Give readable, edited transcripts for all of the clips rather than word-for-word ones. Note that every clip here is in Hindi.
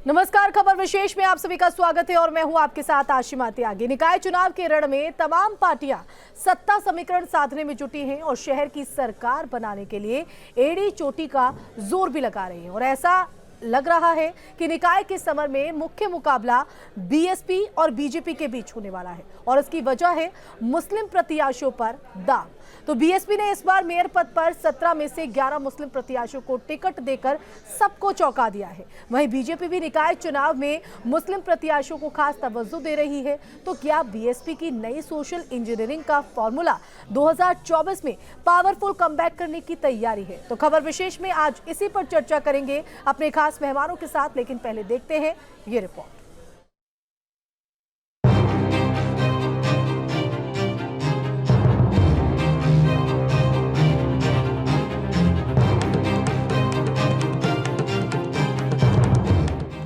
नमस्कार, खबर विशेष में आप सभी का स्वागत है और मैं हूं आपके साथ आशिमा त्यागी। निकाय चुनाव के रण में तमाम पार्टियां सत्ता समीकरण साधने में जुटी हैं और शहर की सरकार बनाने के लिए एड़ी चोटी का जोर भी लगा रही है। और ऐसा लग रहा है कि निकाय के समर में मुख्य मुकाबला बीएसपी और बीजेपी के बीच होने वाला है और इसकी वजह है मुस्लिम प्रत्याशियों पर दांव। तो बीएसपी ने इस बार मेयर पद पर 17 में से 11 मुस्लिम प्रत्याशियों को टिकट देकर सबको चौंका दिया है। वहीं बीजेपी भी निकाय चुनाव में मुस्लिम प्रत्याशियों को खास तवज्जो दे रही है। तो क्या बीएसपी की नई सोशल इंजीनियरिंग का फॉर्मूला 2024 में पावरफुल कमबैक करने की तैयारी है? तो खबर विशेष में आज इसी पर चर्चा करेंगे अपने खास मेहमानों के साथ, लेकिन पहले देखते हैं ये रिपोर्ट।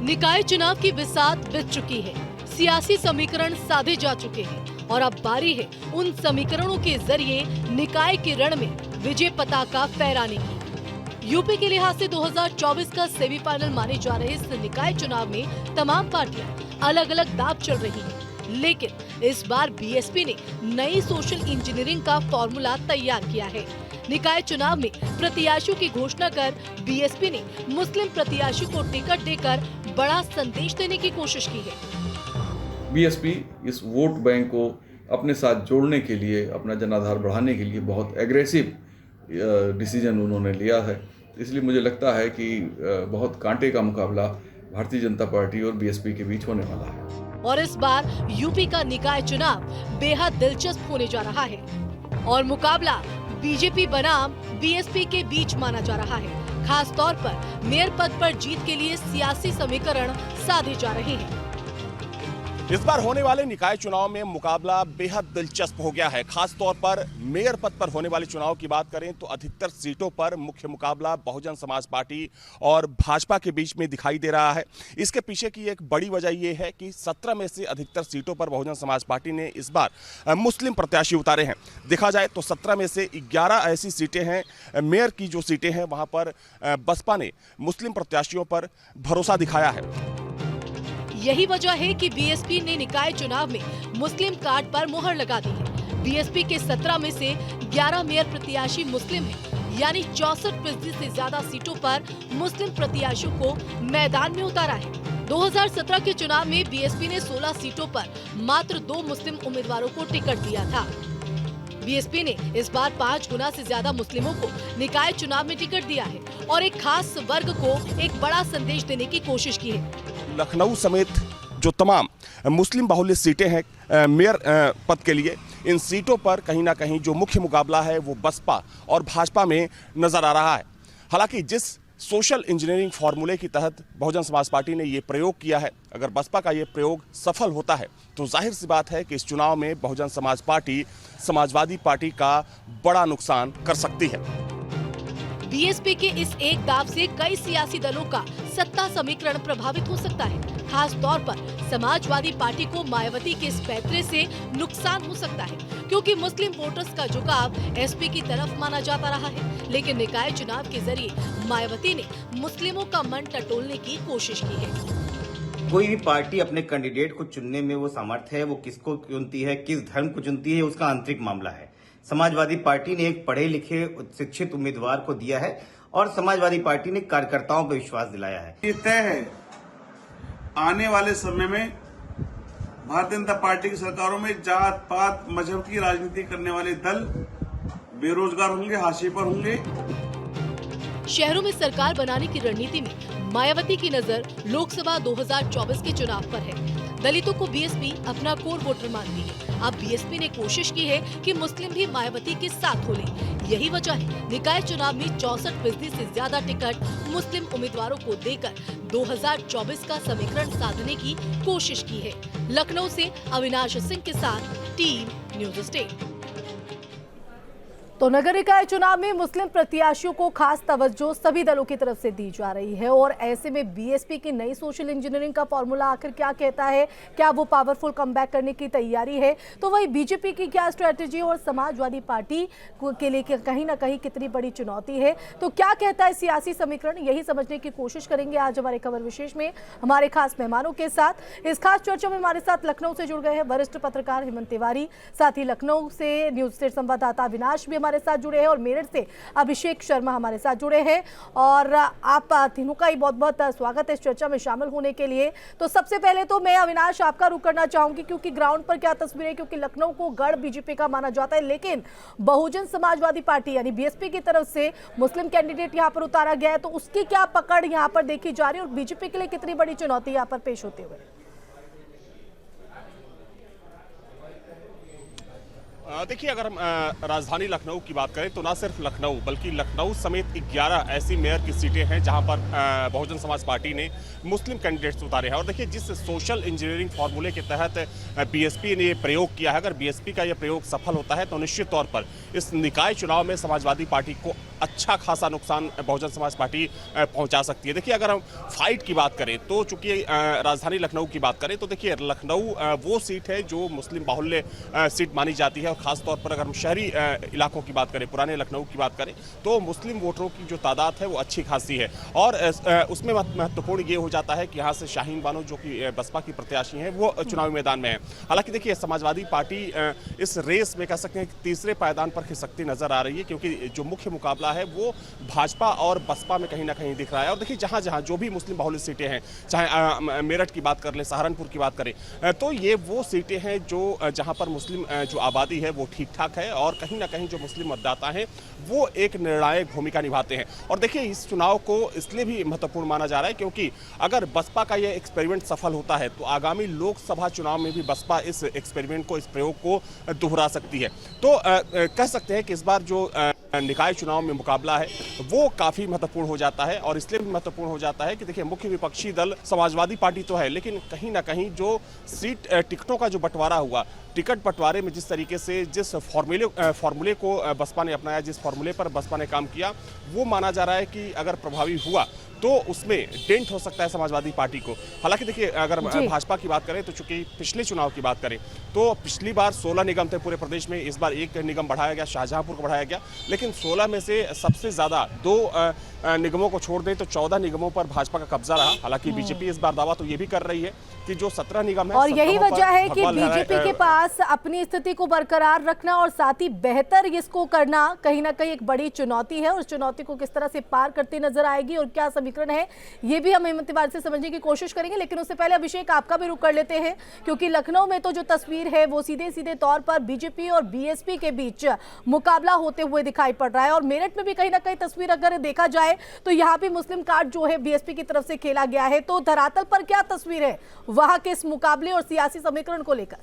निकाय चुनाव की बिसात बीत चुकी है, सियासी समीकरण साधे जा चुके हैं और अब बारी है उन समीकरणों के जरिए निकाय के रण में विजय पताका फहराने की। यूपी के लिहाज से 2024 का सेमीफाइनल माने जा रहे इस निकाय चुनाव में तमाम पार्टियां अलग अलग दांव चल रही हैं, लेकिन इस बार बीएसपी ने नई सोशल इंजीनियरिंग का फॉर्मूला तैयार किया है। निकाय चुनाव में प्रत्याशियों की घोषणा कर बीएसपी ने मुस्लिम प्रत्याशी को टिकट देकर बड़ा संदेश देने की कोशिश की है। बीएसपी इस वोट बैंक को अपने साथ जोड़ने के लिए, अपना जनाधार बढ़ाने के लिए बहुत एग्रेसिव डिसीजन उन्होंने लिया है। इसलिए मुझे लगता है कि बहुत कांटे का मुकाबला भारतीय जनता पार्टी और बीएसपी के बीच होने वाला है। और इस बार यूपी का निकाय चुनाव बेहद दिलचस्प होने जा रहा है और मुकाबला बीजेपी बनाम बीएसपी के बीच माना जा रहा है। खास तौर पर मेयर पद पर जीत के लिए सियासी समीकरण साधे जा रहे हैं। इस बार होने वाले निकाय चुनाव में मुकाबला बेहद दिलचस्प हो गया है। खास तौर पर मेयर पद पर होने वाले चुनाव की बात करें तो अधिकतर सीटों पर मुख्य मुकाबला बहुजन समाज पार्टी और भाजपा के बीच में दिखाई दे रहा है। इसके पीछे की एक बड़ी वजह यह है कि 17 में से अधिकतर सीटों पर बहुजन समाज पार्टी ने इस बार मुस्लिम प्रत्याशी उतारे हैं। देखा जाए तो 17 में से 11 ऐसी सीटें हैं, मेयर की जो सीटें हैं वहां पर बसपा ने मुस्लिम प्रत्याशियों पर भरोसा दिखाया है। यही वजह है कि बीएसपी ने निकाय चुनाव में मुस्लिम कार्ड पर मुहर लगा दी है। बीएसपी के 17 में से 11 मेयर प्रत्याशी मुस्लिम हैं, यानी 64% से ज्यादा सीटों पर मुस्लिम प्रत्याशियों को मैदान में उतारा है। 2017 के चुनाव में बीएसपी ने 16 सीटों पर मात्र 2 मुस्लिम उम्मीदवारों को टिकट दिया था। बीएसपी ने इस बार 5 गुना से ज्यादा मुस्लिमों को निकाय चुनाव में टिकट दिया है और एक खास वर्ग को एक बड़ा संदेश देने की कोशिश की है। लखनऊ समेत जो तमाम मुस्लिम बहुल्य सीटें हैं मेयर पद के लिए, इन सीटों पर कहीं ना कहीं जो मुख्य मुकाबला है वो बसपा और भाजपा में नजर आ रहा है। हालांकि जिस सोशल इंजीनियरिंग फार्मूले के तहत बहुजन समाज पार्टी ने ये प्रयोग किया है, अगर बसपा का ये प्रयोग सफल होता है तो जाहिर सी बात है कि इस चुनाव में बहुजन समाज पार्टी समाजवादी पार्टी का बड़ा नुकसान कर सकती है। बीएसपी के इस एक दाव से कई सियासी दलों का सत्ता समीकरण प्रभावित हो सकता है। खास तौर पर समाजवादी पार्टी को मायावती के इस पैंतरे से नुकसान हो सकता है, क्योंकि मुस्लिम वोटर्स का झुकाव एसपी की तरफ माना जाता रहा है। लेकिन निकाय चुनाव के जरिए मायावती ने मुस्लिमों का मन टटोलने की कोशिश की है। कोई भी पार्टी अपने कैंडिडेट को चुनने में वो सामर्थ्य है, वो किसको चुनती है, किस धर्म को चुनती है, उसका आंतरिक मामला है। समाजवादी पार्टी ने एक पढ़े लिखे शिक्षित उम्मीदवार को दिया है और समाजवादी पार्टी ने कार्यकर्ताओं पर विश्वास दिलाया है। ये तय है आने वाले समय में भारतीय जनता पार्टी की सरकारों में जात पात मजहब की राजनीति करने वाले दल बेरोजगार होंगे, हाशिए पर होंगे। शहरों में सरकार बनाने की रणनीति में मायावती की नजर लोकसभा 2024 के चुनाव पर है। दलितों को बीएसपी अपना कोर वोटर मानती है। अब बीएसपी ने कोशिश की है कि मुस्लिम भी मायावती के साथ हो ले। यही वजह है निकाय चुनाव में 64% से ज्यादा टिकट मुस्लिम उम्मीदवारों को देकर 2024 का समीकरण साधने की कोशिश की है। लखनऊ से अविनाश सिंह के साथ टीम न्यूज स्टेट। तो नगर निकाय चुनाव में मुस्लिम प्रत्याशियों को खास तवज्जो सभी दलों की तरफ से दी जा रही है और ऐसे में बीएसपी की नई सोशल इंजीनियरिंग का फॉर्मूला आखिर क्या कहता है, क्या वो पावरफुल कमबैक करने की तैयारी है, तो वही बीजेपी की क्या स्ट्रेटेजी और समाजवादी पार्टी के लिए कहीं ना कहीं कितनी बड़ी चुनौती है, तो क्या कहता है सियासी समीकरण, यही समझने की कोशिश करेंगे आज हमारे खबर विशेष में हमारे खास मेहमानों के साथ। इस खास चर्चा में हमारे साथ लखनऊ से जुड़ गए हैं वरिष्ठ पत्रकार हेमंत तिवारी, साथ ही लखनऊ से न्यूज स्टेट संवाददाता अविनाश भी हमारे साथ जुड़े हैं और मेरठ से अभिषेक शर्मा हमारे साथ जुड़े हैं। और आप तीनों का ही बहुत बहुत स्वागत है इस चर्चा में शामिल होने के लिए। तो सबसे पहले तो मैं अविनाश आपका रुख करना चाहूंगी, क्योंकि ग्राउंड पर क्या तस्वीर है, क्योंकि लखनऊ को गढ़ बीजेपी का माना जाता है, लेकिन बहुजन समाजवादी पार्टी यानी बीएसपी की तरफ से मुस्लिम कैंडिडेट यहां पर उतारा गया है, तो उसकी क्या पकड़ यहां पर देखी जा रही है और बीजेपी के लिए कितनी बड़ी चुनौती यहां पर पेश होते हुए? देखिए, अगर हम राजधानी लखनऊ की बात करें तो ना सिर्फ लखनऊ बल्कि लखनऊ समेत 11 ऐसी मेयर की सीटें हैं जहां पर बहुजन समाज पार्टी ने मुस्लिम कैंडिडेट्स उतारे हैं। और देखिए, जिस सोशल इंजीनियरिंग फार्मूले के तहत बीएसपी ने ये प्रयोग किया है, अगर बीएसपी का ये प्रयोग सफल होता है तो निश्चित तौर पर इस निकाय चुनाव में समाजवादी पार्टी को अच्छा खासा नुकसान बहुजन समाज पार्टी पहुंचा सकती है। देखिए, अगर हम फाइट की बात करें तो चूंकि राजधानी लखनऊ की बात करें तो देखिए लखनऊ वो सीट है जो मुस्लिम बाहुल्य सीट मानी जाती है और खासतौर पर अगर हम शहरी इलाकों की बात करें, पुराने लखनऊ की बात करें, तो मुस्लिम वोटरों की जो तादाद है वो अच्छी खासी है। और उसमें महत्वपूर्ण ये हो जाता है कि यहाँ से शाहीन बानो जो कि बसपा की प्रत्याशी हैं वो चुनावी मैदान में है। हालांकि देखिए, समाजवादी पार्टी इस रेस में कह सकते हैं कि तीसरे पायदान पर खिसकती नजर आ रही है, क्योंकि जो मुख्य मुकाबला है वो भाजपा और बसपा में कहीं ना कहीं दिख रहा है। और देखिए, जहां जहां जो भी मुस्लिम बाहुल्य सीटें हैं, चाहे मेरठ की बात कर लें, सहारनपुर की बात करें, तो ये वो सीटें हैं जो जहां पर मुस्लिम जो आबादी है वो ठीक ठाक है और कहीं ना कहीं जो मुस्लिम मतदाता हैं वो एक निर्णायक भूमिका निभाते हैं। और देखिए, इस चुनाव को इसलिए भी महत्वपूर्ण माना जा रहा है क्योंकि अगर बसपा का यह एक्सपेरिमेंट सफल होता है तो आगामी लोकसभा चुनाव में भी बसपा इस एक्सपेरिमेंट को, इस प्रयोग को दोहरा सकती है। तो कह सकते हैं कि इस बार जो निकाय चुनाव में मुकाबला है वो काफी महत्वपूर्ण हो जाता है। और इसलिए भी महत्वपूर्ण हो जाता है कि देखिए, मुख्य विपक्षी दल समाजवादी पार्टी तो है, लेकिन कहीं ना कहीं जो सीट टिकटों का जो बंटवारा हुआ, टिकट बंटवारे में जिस तरीके से जिस फॉर्मूले को बसपा ने अपनाया, जिस फॉर्मूले पर बसपा ने काम किया, वो माना जा रहा है कि अगर प्रभावी हुआ तो उसमें डेंट हो सकता है समाजवादी पार्टी को। हालांकि देखिए, अगर भाजपा की बात करें तो चूंकि पिछले चुनाव की बात करें तो पिछली बार 16 निगम थे पूरे प्रदेश में, इस बार एक निगम बढ़ाया गया, शाहजहांपुर को बढ़ाया गया, लेकिन 16 में से सबसे ज्यादा 2 निगमों को छोड़ दें तो 14 निगमों पर भाजपा का कब्जा रहा। हालांकि बीजेपी इस बार दावा तो ये भी कर रही है कि जो 17 निगम है, और यही वजह है कि बीजेपी के पास अपनी स्थिति को बरकरार रखना और साथ ही बेहतर इसको करना कहीं ना कहीं एक बड़ी चुनौती है। और उस चुनौती को किस तरह से पार करती नजर आएगी और क्या समीकरण है, ये भी हम हेमंत तिवारी से समझने की कोशिश करेंगे। लेकिन उससे पहले अभिषेक, आपका भी रुख कर लेते हैं, क्योंकि लखनऊ में तो जो तस्वीर है वो सीधे सीधे तौर पर बीजेपी और बीएसपी के बीच मुकाबला होते हुए दिखाई पड़ रहा है। और मेरठ में भी कहीं ना कहीं तस्वीर अगर देखा जाए तो यहाँ भी मुस्लिम कार्ड जो है बीएसपी की तरफ से खेला गया है। तो धरातल पर क्या तस्वीर है वहां के इस मुकाबले और सियासी समीकरण को लेकर?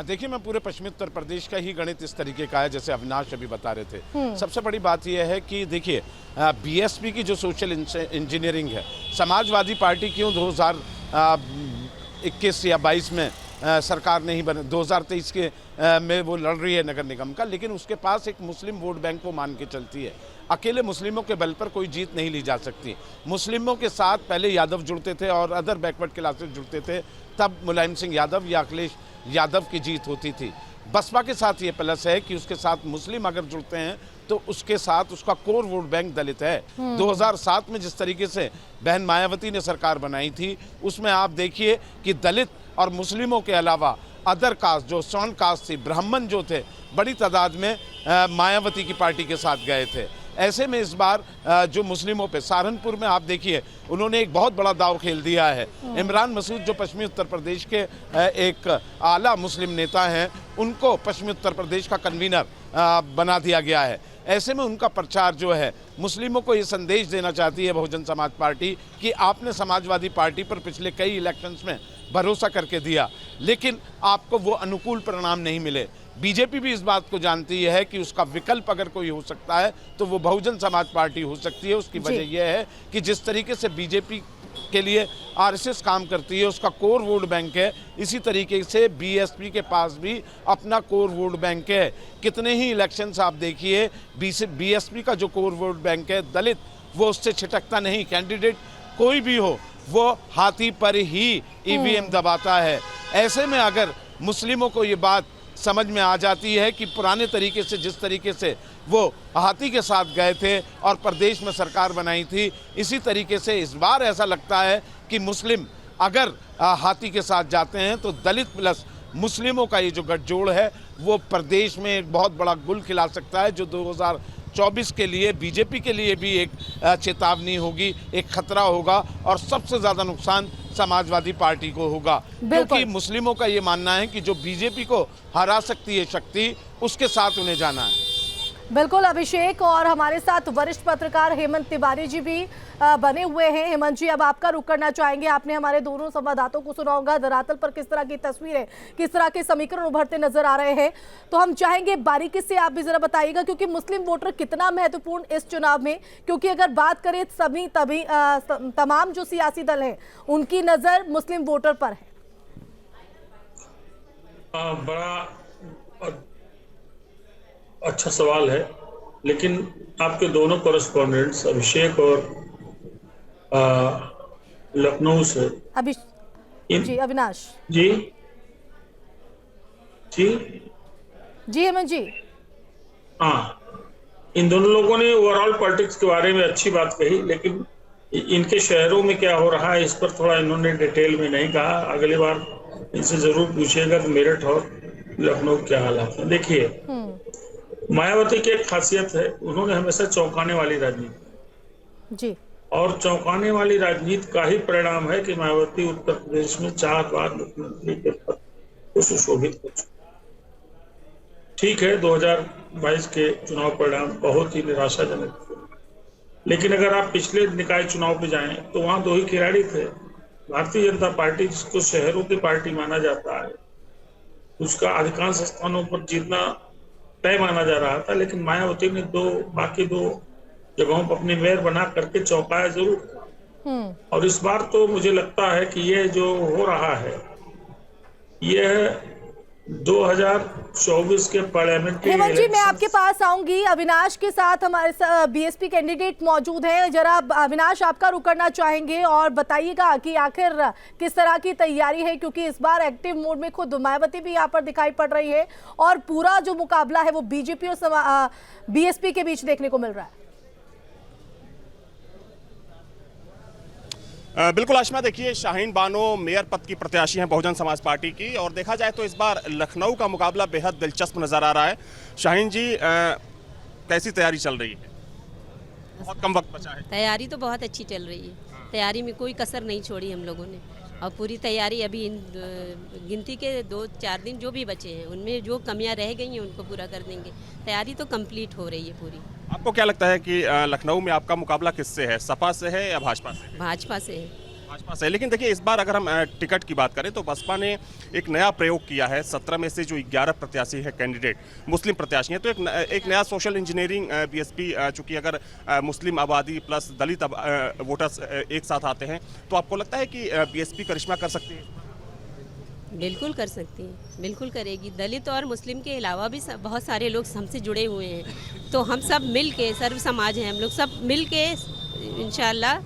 देखिए, मैं पूरे पश्चिमी उत्तर प्रदेश का ही गणित इस तरीके का है जैसे अविनाश अभी बता रहे थे। सबसे बड़ी बात यह है कि देखिए, बीएसपी की जो सोशल इंजीनियरिंग है, समाजवादी पार्टी क्यों 2021 या 22 में सरकार नहीं बने, 2023 के में वो लड़ रही है नगर निगम का, लेकिन उसके पास एक मुस्लिम वोट बैंक को मान के चलती है। अकेले मुस्लिमों के बल पर कोई जीत नहीं ली जा सकती। मुस्लिमों के साथ पहले यादव जुड़ते थे और अदर बैकवर्ड क्लासेस जुड़ते थे, तब मुलायम सिंह यादव या अखिलेश यादव की जीत होती थी। बसपा के साथ ये प्लस है कि उसके साथ मुस्लिम अगर जुड़ते हैं तो उसके साथ उसका कोर वोट बैंक दलित है। 2007 में जिस तरीके से बहन मायावती ने सरकार बनाई थी, उसमें आप देखिए कि दलित और मुस्लिमों के अलावा अदर कास्ट, जो सॉन कास्ट थी, ब्राह्मण जो थे, बड़ी तादाद में मायावती की पार्टी के साथ गए थे। ऐसे में इस बार जो मुस्लिमों पे सहारनपुर में आप देखिए, उन्होंने एक बहुत बड़ा दाव खेल दिया है। इमरान मसूद जो पश्चिमी उत्तर प्रदेश के एक आला मुस्लिम नेता हैं, उनको पश्चिमी उत्तर प्रदेश का कन्वीनर बना दिया गया है। ऐसे में उनका प्रचार जो है, मुस्लिमों को ये संदेश देना चाहती है बहुजन समाज पार्टी कि आपने समाजवादी पार्टी पर पिछले कई इलेक्शंस में भरोसा करके दिया, लेकिन आपको वो अनुकूल परिणाम नहीं मिले। बीजेपी भी इस बात को जानती है कि उसका विकल्प अगर कोई हो सकता है तो वो बहुजन समाज पार्टी हो सकती है। उसकी वजह यह है कि जिस तरीके से बीजेपी के लिए आरएसएस काम करती है, उसका कोर वोट बैंक है। इसी तरीके से बीएसपी के पास भी अपना कोर वोट बैंक है। कितने ही इलेक्शंस आप देखिए, बीएसपी का जो कोर वोट बैंक है दलित, वो उससे छिटकता नहीं। कैंडिडेट कोई भी हो वो हाथी पर ही ईवीएम दबाता है। ऐसे में अगर मुस्लिमों को ये बात समझ में आ जाती है कि पुराने तरीके से जिस तरीके से वो हाथी के साथ गए थे और प्रदेश में सरकार बनाई थी, इसी तरीके से इस बार ऐसा लगता है कि मुस्लिम अगर हाथी के साथ जाते हैं तो दलित प्लस मुस्लिमों का ये जो गठजोड़ है वो प्रदेश में एक बहुत बड़ा गुल खिला सकता है, जो 2024 के लिए बीजेपी के लिए भी एक चेतावनी होगी, एक खतरा होगा और सबसे ज़्यादा नुकसान समाजवादी पार्टी को होगा। क्योंकि मुस्लिमों का ये मानना है कि जो बीजेपी को हरा सकती है शक्ति, उसके साथ उन्हें जाना है। बिल्कुल अभिषेक, और हमारे साथ वरिष्ठ पत्रकार हेमंत तिवारी जी भी बने हुए हैं। हेमंत जी, अब आपका रुख करना चाहेंगे। आपने हमारे दोनों संवाददाताओं को सुना होगा धरातल पर किस तरह की तस्वीरें, किस तरह के समीकरण उभरते नजर आ रहे हैं। तो हम चाहेंगे बारीकी से आप भी जरा बताइएगा, क्योंकि मुस्लिम वोटर कितना महत्वपूर्ण इस चुनाव में, क्योंकि अगर बात करें तमाम जो सियासी दल हैं उनकी नजर मुस्लिम वोटर पर है। बड़ा अच्छा सवाल है, लेकिन आपके दोनों कॉरेस्पॉन्डेंट्स अभिषेक और लखनऊ से जी अविनाश जी जी जी हेमंत जी, हाँ, इन दोनों लोगों ने ओवरऑल पॉलिटिक्स के बारे में अच्छी बात कही, लेकिन इनके शहरों में क्या हो रहा है इस पर थोड़ा इन्होंने डिटेल में नहीं कहा। अगली बार इनसे जरूर पूछिएगा कि मेरठ और लखनऊ क्या हालात है। देखिए, मायावती की एक खासियत है, उन्होंने हमेशा चौंकाने वाली राजनीति जी, और चौंकाने वाली राजनीति का ही परिणाम है कि मायावती उत्तर प्रदेश में 4 बार मुख्यमंत्री के पद को सुशोभित कर चुकी। ठीक है, 2022 के चुनाव परिणाम बहुत ही निराशाजनक थे, लेकिन अगर आप पिछले निकाय चुनाव पे जाएं तो वहां 2 ही खिलाड़ी थे। भारतीय जनता पार्टी, जिसको शहरों की पार्टी माना जाता है, उसका अधिकांश स्थानों पर जीतना तय माना जा रहा था, लेकिन मायावती ने बाकी 2 जगहों पर अपनी मेयर बना करके चौंकाया जरूर। और इस बार तो मुझे लगता है कि ये जो हो रहा है यह 2024 के पार्लियामेंट। हेमंत जी, मैं आपके पास आऊंगी। अविनाश के साथ हमारे बीएसपी कैंडिडेट मौजूद हैं। जरा अविनाश, आपका रुख करना चाहेंगे और बताइएगा कि आखिर किस तरह की तैयारी है, क्योंकि इस बार एक्टिव मोड में खुद मायावती भी यहाँ पर दिखाई पड़ रही है और पूरा जो मुकाबला है वो बीजेपी और बीएसपी के बीच देखने को मिल रहा है। बिल्कुल आशमा, देखिए, शाहीन बानो मेयर पद की प्रत्याशी हैं बहुजन समाज पार्टी की, और देखा जाए तो इस बार लखनऊ का मुकाबला बेहद दिलचस्प नजर आ रहा है। शाहीन जी, कैसी तैयारी चल रही है? बहुत कम वक्त बचा है। तैयारी तो बहुत अच्छी चल रही है, तैयारी में कोई कसर नहीं छोड़ी हम लोगों ने, और पूरी तैयारी अभी गिनती के 2-4 दिन जो भी बचे हैं उनमें जो कमियां रह गई हैं उनको पूरा कर देंगे। तैयारी तो कंप्लीट हो रही है पूरी। आपको क्या लगता है कि लखनऊ में आपका मुकाबला किससे है, सपा से है या भाजपा से? भाजपा से है। भाजपा से। लेकिन देखिए, इस बार अगर हम टिकट की बात करें तो बसपा ने एक नया प्रयोग किया है। 17 में से जो 11 प्रत्याशी है कैंडिडेट मुस्लिम प्रत्याशी हैं, तो एक नया सोशल इंजीनियरिंग बीएसपी, चूंकि अगर मुस्लिम आबादी प्लस दलित वोटर्स एक साथ आते हैं, तो आपको लगता है कि बीएसपी करिश्मा कर सकती है? बिल्कुल कर सकती है, बिल्कुल करेगी। दलित और मुस्लिम के अलावा भी बहुत सारे लोग हमसे जुड़े हुए हैं, तो हम सब मिल के, सर्व समाज हैं हम लोग, सब मिल के इंशाल्लाह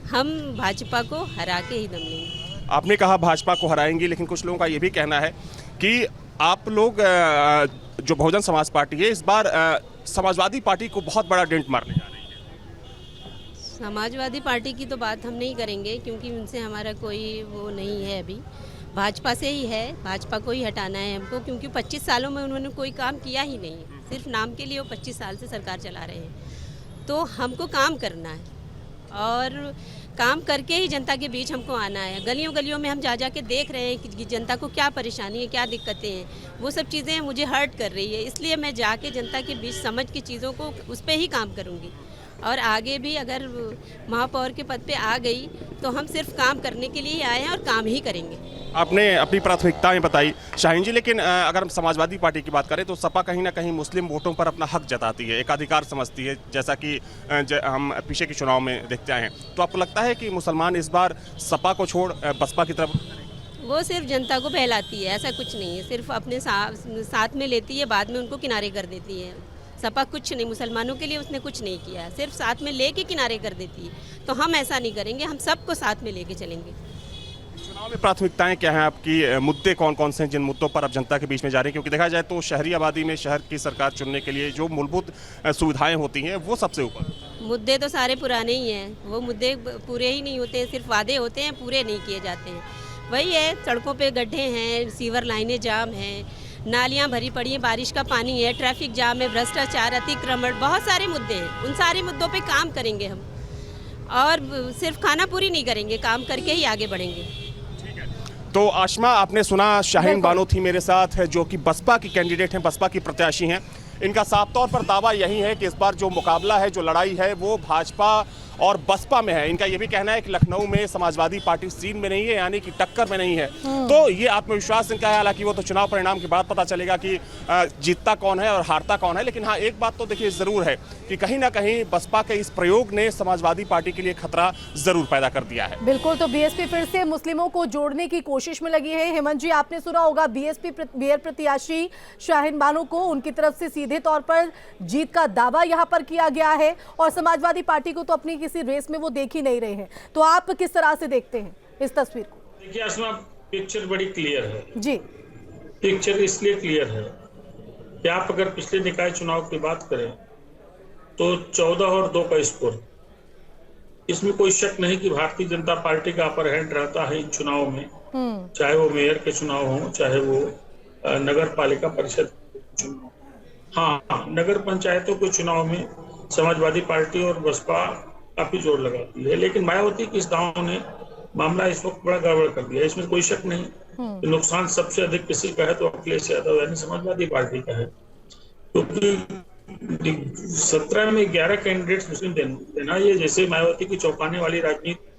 हम भाजपा को हरा के ही दम लेंगे। आपने कहा भाजपा को हराएंगी, लेकिन कुछ लोगों का ये भी कहना है कि आप लोग जो बहुजन समाज पार्टी है इस बार समाजवादी पार्टी को बहुत बड़ा डेंट मारने जा रही है। समाजवादी पार्टी की तो बात हम नहीं करेंगे, क्योंकि उनसे हमारा कोई वो नहीं है। अभी भाजपा से ही है, भाजपा को ही हटाना है हमको, क्योंकि 25 सालों में उन्होंने कोई काम किया ही नहीं, सिर्फ नाम के लिए वो 25 साल से सरकार चला रहे हैं। तो हमको काम करना है और काम करके ही जनता के बीच हमको आना है। गलियों गलियों में हम जा जा के देख रहे हैं कि जनता को क्या परेशानी है, क्या दिक्कतें हैं, वो सब चीज़ें मुझे हर्ट कर रही है। इसलिए मैं जाके जनता के बीच समझ के चीज़ों को उस पर ही काम करूँगी, और आगे भी अगर महापौर के पद पे आ गई तो हम सिर्फ काम करने के लिए ही आए हैं और काम ही करेंगे। आपने अपनी प्राथमिकताएं बताई शाहीन जी, लेकिन अगर हम समाजवादी पार्टी की बात करें तो सपा कहीं ना कहीं मुस्लिम वोटों पर अपना हक जताती है, एकाधिकार समझती है, जैसा कि हम पीछे के चुनाव में देखते आए हैं। तो आपको लगता है कि मुसलमान इस बार सपा को छोड़ बसपा की तरफ? वो सिर्फ जनता को बहलाती है, ऐसा कुछ नहीं है। सिर्फ अपने साथ में लेती है, बाद में उनको किनारे कर देती है। सपा कुछ नहीं, मुसलमानों के लिए उसने कुछ नहीं किया, सिर्फ साथ में लेके किनारे कर देती है। तो हम ऐसा नहीं करेंगे, हम सबको साथ में लेके चलेंगे। चुनाव में प्राथमिकताएं क्या हैं आपकी? मुद्दे कौन कौन से हैं जिन मुद्दों पर अब जनता के बीच में जा रही हैं? क्योंकि देखा जाए तो शहरी आबादी में शहर की सरकार चुनने के लिए जो मूलभूत सुविधाएं होती हैं वो सबसे ऊपर। मुद्दे तो सारे पुराने ही हैं, वो मुद्दे पूरे ही नहीं होते, सिर्फ वादे होते हैं, पूरे नहीं किए जाते हैं। वही है, सड़कों पे गड्ढे हैं, सीवर लाइनें जाम हैं, नालियां भरी पड़ी हैं, बारिश का पानी है, ट्रैफिक जाम है, भ्रष्टाचार, अतिक्रमण, बहुत सारे मुद्दे हैं। उन सारे मुद्दों पे काम करेंगे हम, और सिर्फ खाना पूरी नहीं करेंगे, काम करके ही आगे बढ़ेंगे। तो आशमा, आपने सुना शाहीन बानो थी मेरे साथ, जो कि बसपा की कैंडिडेट हैं, बसपा की प्रत्याशी हैं। इनका साफ तौर पर दावा यही है कि इस बार जो मुकाबला है, जो लड़ाई है, वो भाजपा और बसपा में है। इनका ये भी कहना है कि लखनऊ में समाजवादी पार्टी सीन में नहीं है, यानी कि टक्कर में नहीं है। तो ये आत्मविश्वास इनका है। हालांकि वो तो चुनाव परिणाम के बाद पता चलेगा कि जीतता कौन है और हारता कौन है। लेकिन हाँ, एक बात तो देखिए जरूर है कि कहीं ना कहीं बसपा के इस प्रयोग ने समाजवादी पार्टी के लिए खतरा जरूर पैदा कर दिया है। बिल्कुल, तो बीएसपी फिर से मुस्लिमों को जोड़ने की कोशिश में लगी है। हेमंत जी, आपने सुना होगा बीएसपी मेयर प्रत्याशी शाहीन बानो को उनकी तरफ से सीधे तौर पर जीत का दावा यहां पर किया गया है, और समाजवादी पार्टी को तो अपनी किसी रेस में वो देख ही नहीं रहे हैं। तो आप किस तरह से देखते हैं इस तस्वीर को? देखिए आसमा, पिक्चर बड़ी क्लियर है जी। पिक्चर इसलिए क्लियर है कि आप अगर पिछले निकाय चुनाव की बात करें तो 14 और 2 का स्कोर, इसमें कोई शक नहीं कि भारतीय जनता पार्टी का अपर हैंड रहता है इन चुनाव में। चाहे वो मेयर के चुनाव हो, चाहे वो नगर पालिका परिषद चुनाव। हाँ, नगर पंचायतों के चुनाव में समाजवादी पार्टी और बसपा काफी जोर लगाती है, लेकिन मायावती की इस दांव ने मामला इस वक्त बड़ा गड़बड़ कर दिया, इसमें कोई शक नहीं। तो नुकसान सबसे अधिक किसी का है तो अखिलेश यादव यानी समाजवादी पार्टी का है, क्योंकि 17 में 11 कैंडिडेट्स मुस्लिम देना, ये जैसे मायावती की चौंकाने वाली राजनीति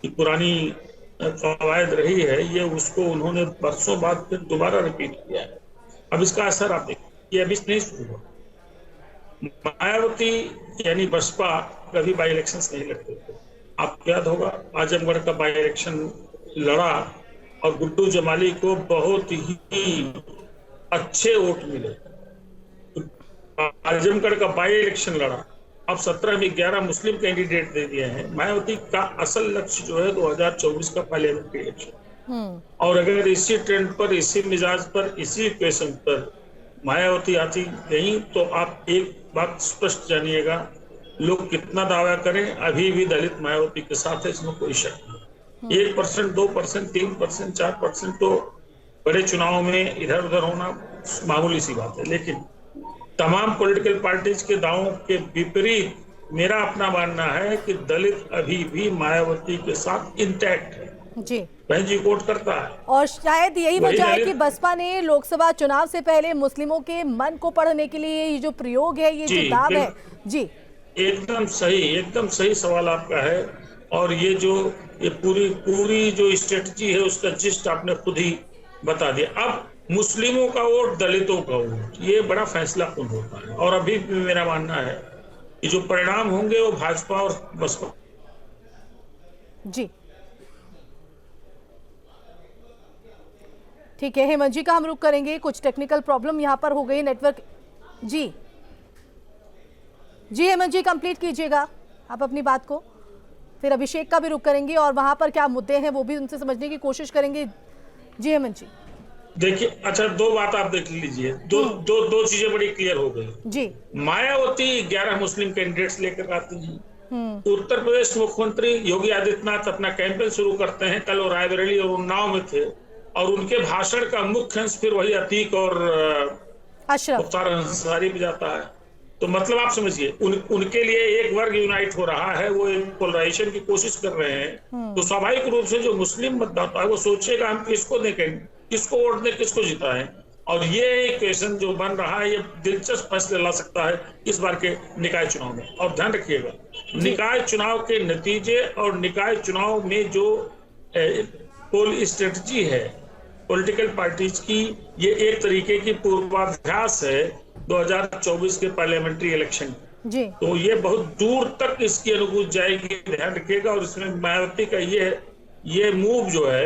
की पुरानी कवायद रही है, ये उसको उन्होंने बरसों बाद फिर दोबारा रिपीट किया है। अब इसका असर आप देखिए, ये अभी नहीं शुरू हुआ। मायावती यानी बसपा कभी बाई इलेक्शंस नहीं लड़ते थे। आपको याद होगा आजमगढ़ का बाई इलेक्शन लड़ा और गुड्डू जमाली को बहुत ही अच्छे वोट मिले। आजमगढ़ का बाई इलेक्शन लड़ा, अब 17 में 11 मुस्लिम कैंडिडेट दे दिए हैं। मायावती का असल लक्ष्य जो है 2024 का पार्लियामेंट इलेक्शन, और अगर इसी ट्रेंड पर, इसी मिजाज पर, इसी इक्वेशन पर मायावती आती गई तो आप एक बात स्पष्ट जानिएगा, लोग कितना दावा करें, अभी भी दलित मायावती के साथ है, इसमें कोई शक नहीं। 1%, 2%, 3%, 4% तो बड़े चुनाव में इधर उधर होना मामूली सी बात है, लेकिन तमाम पॉलिटिकल पार्टीज के दावों के विपरीत मेरा अपना मानना है कि दलित अभी भी मायावती के साथ इंटैक्ट है जी, बहन जी कोट करता है। और शायद यही वजह है कि बसपा ने लोकसभा चुनाव से पहले मुस्लिमों के मन को पढ़ने के लिए ये जो प्रयोग है, ये जो दाव है। जी, एकदम सही सवाल आपका है, और ये पूरी जो स्ट्रेटजी है उसका जिस्ट आपने खुद ही बता दिया। अब मुस्लिमों का वोट, दलितों का वोट, ये बड़ा फैसलाकुन होता है, और अभी भी मेरा मानना है कि जो परिणाम होंगे वो भाजपा और बसपा। जी ठीक है, हेमंत जी का हम रुख करेंगे, कुछ टेक्निकल प्रॉब्लम यहाँ पर हो गई नेटवर्क। जी हेमंत जी कंप्लीट कीजिएगा आप अपनी बात को, फिर अभिषेक का भी रुख करेंगे और वहां पर क्या मुद्दे हैं वो भी उनसे समझने की कोशिश करेंगे। जी हेमंत जी। देखिए, अच्छा, 2 बात आप देख लीजिए, दो चीजें बड़ी क्लियर हो गई जी। मायावती 11 मुस्लिम कैंडिडेट्स लेकर आती हैं। उत्तर प्रदेश मुख्यमंत्री योगी आदित्यनाथ अपना कैंपेन शुरू करते हैं, कल वो रायबरेली और उन्नाव में थे, और उनके भाषण का मुख्य अंश फिर वही अतीक और मुख्तार अंसारी भी जाता है। तो मतलब आप समझिए, उनके लिए एक वर्ग यूनाइट हो रहा है, वो एक पोलराइजेशन की कोशिश कर रहे हैं। तो स्वाभाविक रूप से जो मुस्लिम मतदाता है वो सोचेगा हम किसको देखें, किसको वोट दें, किसको जिताएं, और ये इक्वेशन जो बन रहा है ये दिलचस्प फैसले ला सकता है इस बार के निकाय चुनाव में। और ध्यान रखिएगा, निकाय चुनाव के नतीजे और निकाय चुनाव में जो होल स्ट्रेटजी है पॉलिटिकल पार्टीज की, ये एक तरीके की पूर्वाभ्यास है 2024 के पार्लियामेंट्री इलेक्शन जी। तो ये बहुत दूर तक इसकी अनुभूति जाएगी, ध्यान रखिएगा। और इसमें मायावती का ये मूव जो है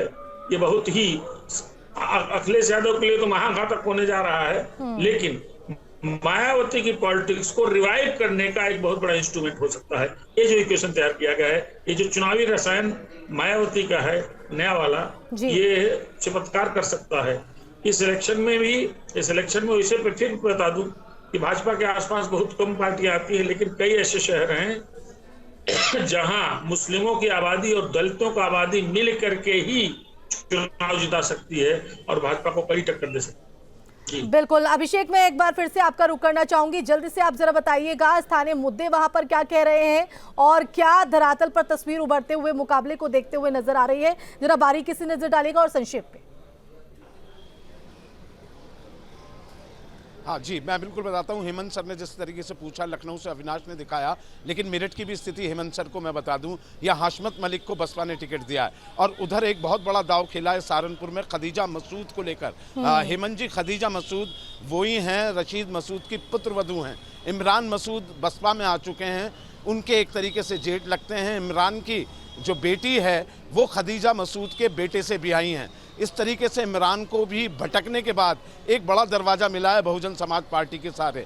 ये बहुत ही अखिलेश यादव के लिए तो महाघातक होने जा रहा है, लेकिन मायावती की पॉलिटिक्स को रिवाइव करने का एक बहुत बड़ा इंस्ट्रूमेंट हो सकता है। ये जो इक्वेशन तैयार किया गया है, ये जो चुनावी रसायन मायावती का है नया वाला, ये चमत्कार कर सकता है। इस इलेक्शन में वैसे फिर बता दूं कि भाजपा के आसपास बहुत कम पार्टियां आती है, लेकिन कई ऐसे शहर हैं जहां मुस्लिमों की आबादी और दलितों की आबादी मिल करके ही चुनाव जिता सकती है और भाजपा को कड़ी टक्कर दे सकती है। बिल्कुल अभिषेक, मैं एक बार फिर से आपका रुख करना चाहूंगी, जल्दी से आप जरा बताइएगा स्थानीय मुद्दे वहां पर क्या कह रहे हैं और क्या धरातल पर तस्वीर उभरते हुए मुकाबले को देखते हुए नजर आ रही है, जरा बारीकी से नजर डालेगा और संक्षेप में। हाँ जी, मैं बिल्कुल बताता हूँ। हेमंत सर ने जिस तरीके से पूछा, लखनऊ से अविनाश ने दिखाया, लेकिन मेरठ की भी स्थिति हेमंत सर को मैं बता दूं, या हाशमत मलिक को बसपा ने टिकट दिया है और उधर एक बहुत बड़ा दाव खेला है सहारनपुर में खदीजा मसूद को लेकर। हेमंत जी, खदीजा मसूद वही हैं, रशीद मसूद की पुत्रवधू हैं। इमरान मसूद बसपा में आ चुके हैं, उनके एक तरीके से जेठ लगते हैं। इमरान की जो बेटी है वो खदीजा मसूद के बेटे से ब्याही हैं। इस तरीके से इमरान को भी भटकने के बाद एक बड़ा दरवाज़ा मिला है बहुजन समाज पार्टी के सारे।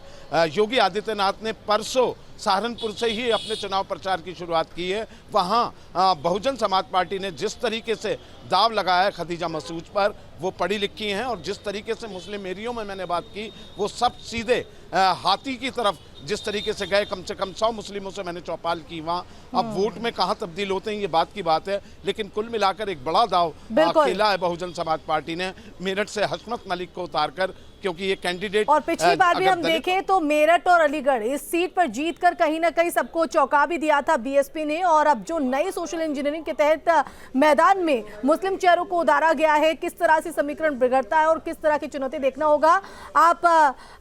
योगी आदित्यनाथ ने परसों सहारनपुर से ही अपने चुनाव प्रचार की शुरुआत की है। वहाँ बहुजन समाज पार्टी ने जिस तरीके से दाव लगाया है खदीजा मसूद पर, वो पढ़ी लिखी हैं और जिस तरीके से मुस्लिम एरियो में मैंने बात की, वो सब सीधे हाथी की तरफ जिस तरीके से गए, कम से कम 100 मुस्लिमों से मैंने चौपाल की वहाँ। अब वोट में कहाँ तब्दील होते हैं ये बात की बात है, लेकिन कुल मिलाकर एक बड़ा दाव खेला है बहुजन समाज पार्टी ने मेरठ से हाशमत मलिक को उतारकर, क्योंकि ये कैंडिडेट और पिछली बार भी हम देखें तो मेरठ और अलीगढ़ इस सीट पर जीतकर कहीं ना कहीं सबको चौंका भी दिया था बीएसपी ने। और अब जो नई सोशल इंजीनियरिंग के तहत मैदान में मुस्लिम चेहरों को उतारा गया है, किस तरह से समीकरण बिगड़ता है और किस तरह की चुनौती देखना होगा। आप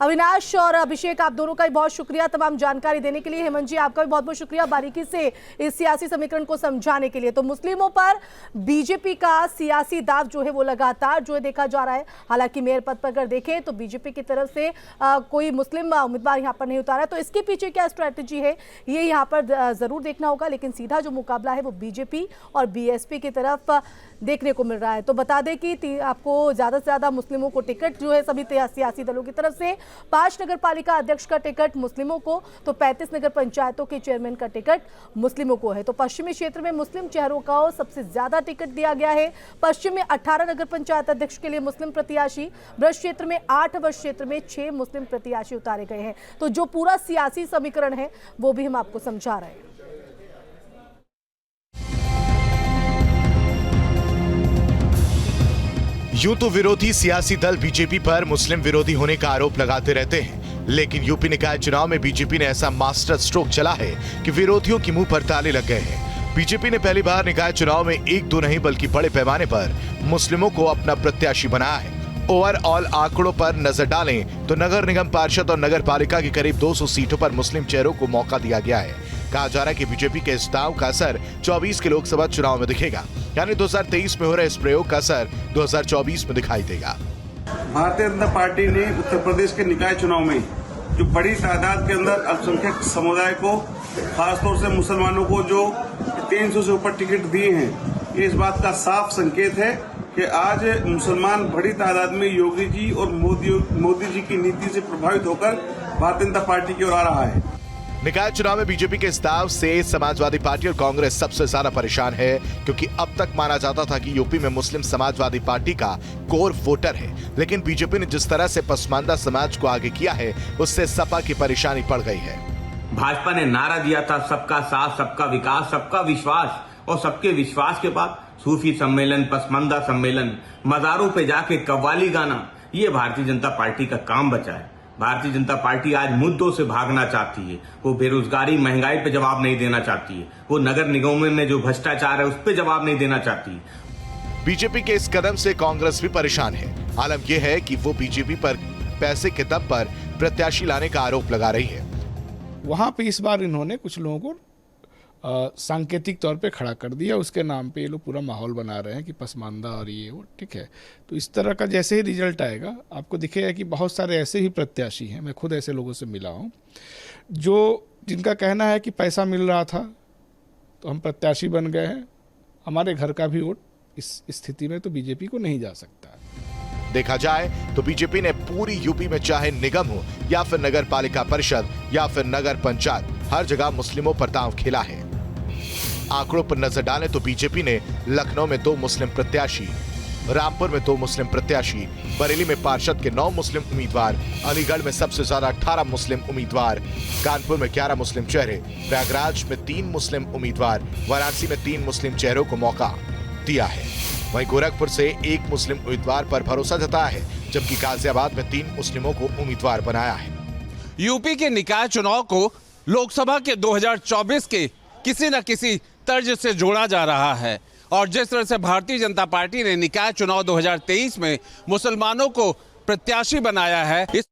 अविनाश और अभिषेक, आप दोनों का भी बहुत शुक्रिया तमाम जानकारी देने के लिए। हेमंत जी, आपका भी बहुत बहुत शुक्रिया बारीकी से इस सियासी समीकरण को समझाने के लिए। तो मुस्लिमों पर बीजेपी का सियासी दाव जो है वो लगातार जो है देखा जा रहा है। हालांकि मेयर पद पर अगर देखें तो बीजेपी की तरफ से कोई मुस्लिम उम्मीदवार यहां पर नहीं उतारा, तो इसके पीछे क्या स्ट्रेटजी है ये यहां पर जरूर देखना होगा। लेकिन सीधा जो मुकाबला है वो बीजेपी और बीएसपी की तरफ देखने को मिल रहा है। तो बता दें कि आपको ज्यादा से ज्यादा मुस्लिमों को टिकट जो है सभी सियासी दलों की तरफ से, 5 नगर पालिका अध्यक्ष का टिकट मुस्लिमों को, तो 35 नगर पंचायतों के चेयरमैन का टिकट मुस्लिमों को है। तो पश्चिमी क्षेत्र में मुस्लिम चेहरों का सबसे ज्यादा टिकट दिया गया है। पश्चिम में 18 नगर पंचायत अध्यक्ष के लिए मुस्लिम प्रत्याशी, ब्रज क्षेत्र में 8, वश क्षेत्र में 6 मुस्लिम प्रत्याशी उतारे गए हैं। तो जो पूरा सियासी समीकरण है वो भी हम आपको समझा रहे हैं। यूं तो विरोधी सियासी दल बीजेपी पर मुस्लिम विरोधी होने का आरोप लगाते रहते हैं, लेकिन यूपी निकाय चुनाव में बीजेपी ने ऐसा मास्टर स्ट्रोक चला है कि विरोधियों की मुंह पर ताले लग गए हैं। बीजेपी ने पहली बार निकाय चुनाव में 1-2 नहीं बल्कि बड़े पैमाने पर मुस्लिमों को अपना प्रत्याशी बनाया है। ओवरऑल आंकड़ों पर नजर डालें तो नगर निगम पार्षद और नगर पालिका की करीब 200 सीटों पर मुस्लिम चेहरों को मौका दिया गया है। कहा जा रहा है कि बीजेपी के इस दांव का असर 24 के लोकसभा चुनाव में दिखेगा, यानी 2023 में हो रहे इस प्रयोग का असर 2024 में दिखाई देगा। भारतीय जनता पार्टी ने उत्तर प्रदेश के निकाय चुनाव में जो बड़ी तादाद के अंदर अल्पसंख्यक समुदाय को, खासतौर से मुसलमानों को जो 300 से ऊपर टिकट दिए हैं, ये इस बात का साफ संकेत है कि आज मुसलमान बड़ी तादाद में योगी जी और मोदी जी की नीति से प्रभावित होकर भारतीय जनता पार्टी की ओर आ रहा है। निकाय चुनाव में बीजेपी के इस दाव से समाजवादी पार्टी और कांग्रेस सबसे ज्यादा परेशान है, क्योंकि अब तक माना जाता था कि यूपी में मुस्लिम समाजवादी पार्टी का कोर वोटर है, लेकिन बीजेपी ने जिस तरह से पसमानदा समाज को आगे किया है उससे सपा की परेशानी पड़ गई है। भाजपा ने नारा दिया था सबका साथ, सबका विकास, सबका विश्वास, और सबके विश्वास के बाद सूफी सम्मेलन, पसमानदा सम्मेलन, मजारों पे जाके कव्वाली गाना, ये भारतीय जनता पार्टी का काम बचा है। भारतीय जनता पार्टी आज मुद्दों से भागना चाहती है। वो बेरोजगारी, महंगाई पे जवाब नहीं देना चाहती है। वो नगर निगमों में जो भ्रष्टाचार है उस पे जवाब नहीं देना चाहती है। बीजेपी के इस कदम से कांग्रेस भी परेशान है। आलम यह है कि वो बीजेपी पर पैसे के दम पर प्रत्याशी लाने का आरोप लगा रही है। वहां पे इस बार इन्होंने कुछ लोगों को सांकेतिक तौर पे खड़ा कर दिया। उसके नाम पे ये लोग पूरा माहौल बना रहे हैं कि पसमानदा और ये वो, ठीक है। तो इस तरह का जैसे ही रिजल्ट आएगा आपको दिखेगा कि बहुत सारे ऐसे ही प्रत्याशी हैं, मैं खुद ऐसे लोगों से मिला हूँ, जो जिनका कहना है कि पैसा मिल रहा था तो हम प्रत्याशी बन गए हैं, हमारे घर का भी वोट इस स्थिति में तो बीजेपी को नहीं जा सकता। देखा जाए तो बीजेपी ने पूरी यूपी में चाहे निगम हो या फिर नगर पालिका परिषद या फिर नगर पंचायत, हर जगह मुस्लिमों पर दांव खेला है। आंकड़ों पर नजर डालें तो बीजेपी ने लखनऊ में 2 मुस्लिम प्रत्याशी, रामपुर में 2 मुस्लिम प्रत्याशी, बरेली में पार्षद के 9 मुस्लिम उम्मीदवार, अलीगढ़ में सबसे ज्यादा 18 मुस्लिम उम्मीदवार, कानपुर में 11 मुस्लिम चेहरे, प्रयागराज में 3 मुस्लिम उम्मीदवार, वाराणसी में 3 मुस्लिम चेहरों को मौका दिया है। वहीं गोरखपुर से 1 मुस्लिम उम्मीदवार पर भरोसा जताया है, जबकि गाजियाबाद में 3 मुस्लिमों को उम्मीदवार बनाया है। यूपी के निकाय चुनाव को लोकसभा के 2024 के किसी न किसी तर्ज से जोड़ा जा रहा है, और जिस तरह से भारतीय जनता पार्टी ने निकाय चुनाव 2023 में मुसलमानों को प्रत्याशी बनाया है, इस